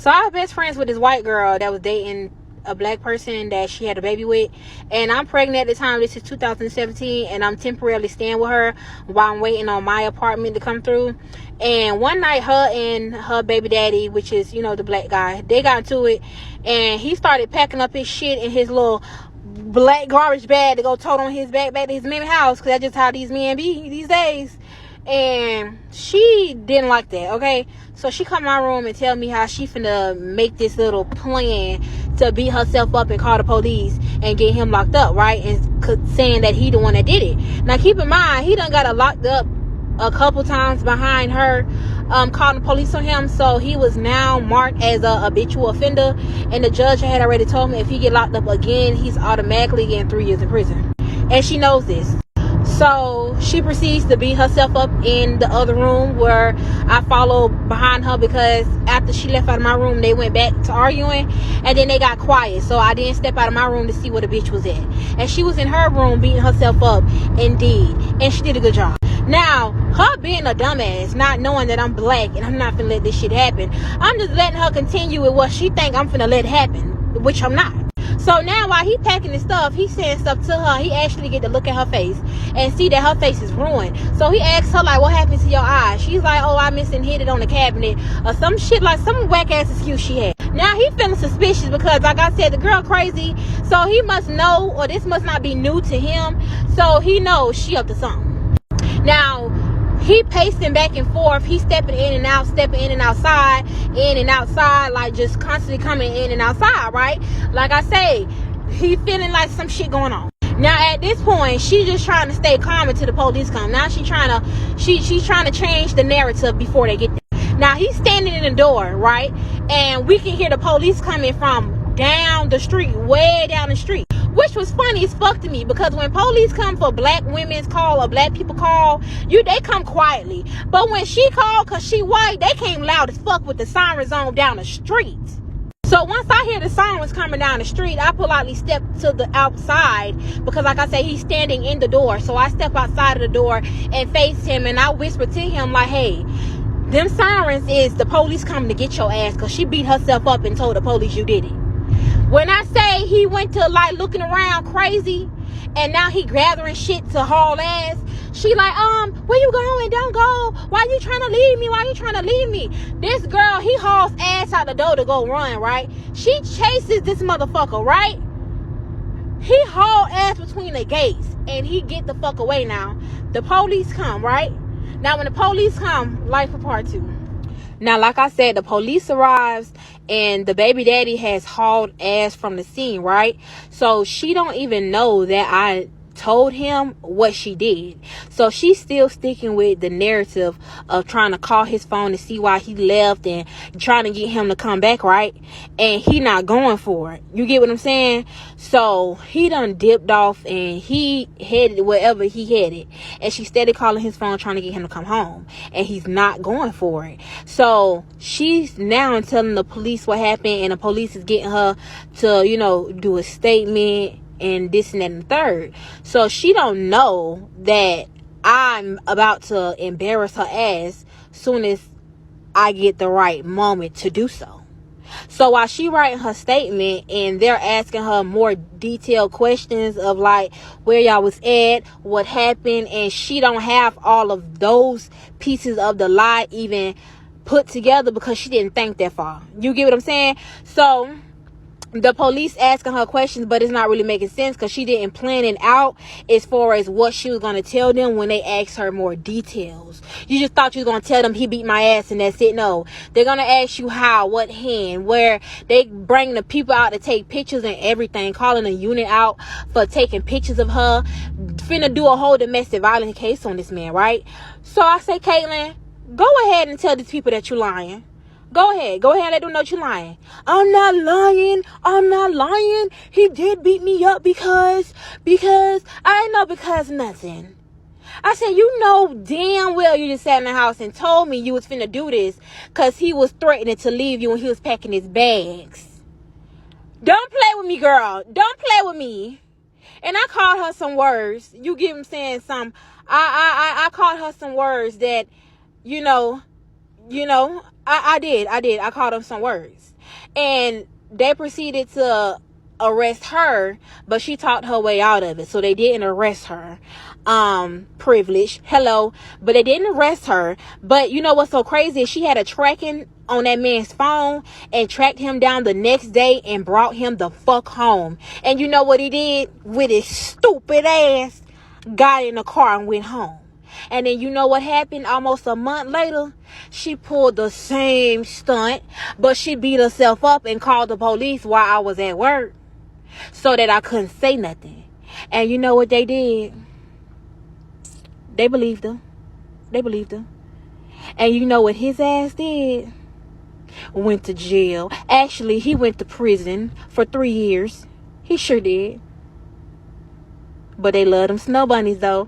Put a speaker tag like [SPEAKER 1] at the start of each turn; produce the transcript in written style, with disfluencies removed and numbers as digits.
[SPEAKER 1] So I was best friends with this white girl that was dating a black person that she had a baby with, and I'm pregnant at the time. This is 2017, and I'm temporarily staying with her while I'm waiting on my apartment to come through. And one night, her and her baby daddy, which is, you know, the black guy, they got into it, and he started packing up his shit in his little black garbage bag to go tote on his back to his mammy house, because that's just how these men be these days. And she didn't like that, okay? So she come in my room and tell me how she finna make this little plan to beat herself up and call the police and get him locked up, right? And saying that he the one that did it. Now keep in mind, he done got her locked up a couple times behind her calling the police on him. So he was now marked as a habitual offender, and the judge had already told me if he get locked up again, he's automatically getting 3 years in prison. And she knows this. So she proceeds to beat herself up in the other room, where I followed behind her, because after she left out of my room, they went back to arguing, and then they got quiet. So I didn't step out of my room to see where the bitch was at. And she was in her room beating herself up, indeed. And she did a good job. Now, her being a dumbass, not knowing that I'm black and I'm not finna let this shit happen, I'm just letting her continue with what she think I'm finna let happen, which I'm not. So now while he packing his stuff, he saying stuff to her. He actually get to look at her face and see that her face is ruined. So he asks her, like, what happened to your eyes? She's like, oh, I missed and hit it on the cabinet, or some shit, like some whack ass excuse she had. Now he feeling suspicious because, like I said, the girl crazy. So he must know, or this must not be new to him. So he knows she up to something. Now he pacing back and forth. He stepping in and out, stepping in and outside, like just constantly coming in and outside, right? Like I say, he feeling like some shit going on. Now at this point, she just trying to stay calm until the police come. Now she's trying to change the narrative before they get there. Now he's standing in the door, right? And we can hear the police coming from down the street, way down the street. Which was funny as fuck to me, because when police come for black women's call or black people call, they come quietly. But when she called, cause she white, they came loud as fuck with the sirens on down the street. So once I hear the sirens coming down the street, I politely step to the outside, because like I say, he's standing in the door. So I step outside of the door and face him, and I whisper to him like, hey, them sirens is the police coming to get your ass, cause she beat herself up and told the police you did it. When I say he went to like looking around crazy, and now he gathering shit to haul ass, she like, where you going? Don't go. Why you trying to leave me? Why you trying to leave me? This girl, he hauls ass out the door to go run, right? She chases this motherfucker, right? He haul ass between the gates, and he get the fuck away now. The police come, right? Now when the police come, life for part 2. Now, like I said, the police arrives, and the baby daddy has hauled ass from the scene, right? So she don't even know that I told him what she did. So she's still sticking with the narrative of trying to call his phone to see why he left and trying to get him to come back, right? And he not going for it. You get what I'm saying? So he done dipped off and he headed wherever he headed, and she steady calling his phone trying to get him to come home, and he's not going for it. So she's now telling the police what happened, and the police is getting her to, you know, do a statement and this and that and the third. So she don't know that I'm about to embarrass her ass soon as I get the right moment to do so. So while she writing her statement and they're asking her more detailed questions of like where y'all was at, what happened, and she don't have all of those pieces of the lie even put together because she didn't think that far. You get what I'm saying? So the police asking her questions, but it's not really making sense because she didn't plan it out as far as what she was going to tell them when they asked her more details. You just thought you was going to tell them he beat my ass and that's it. No, they're going to ask you how, what hand, where. They bring the people out to take pictures and everything, calling a unit out for taking pictures of her. Finna do a whole domestic violence case on this man, right? So I say, Caitlin, go ahead and tell these people that you're lying. Go ahead, let them know you're lying. I'm not lying. He did beat me up because I know because nothing. I said, you know damn well you just sat in the house and told me you was finna do this because he was threatening to leave you when he was packing his bags. Don't play with me, girl. Don't play with me. And I called her some words. You get what I'm saying? I called her some words that, you know, I did. I called them some words. And they proceeded to arrest her, but she talked her way out of it. So they didn't arrest her. Privilege. Hello. But they didn't arrest her. But you know what's so crazy? She had a tracking on that man's phone and tracked him down the next day and brought him the fuck home. And you know what he did with his stupid ass? Got in the car and went home. And then you know what happened? Almost a month later, she pulled the same stunt, but she beat herself up and called the police while I was at work so that I couldn't say nothing. And you know what they did? They believed her. They believed her. And you know what his ass did? Went to jail. Actually, he went to prison for 3 years. He sure did. But they love them snow bunnies though.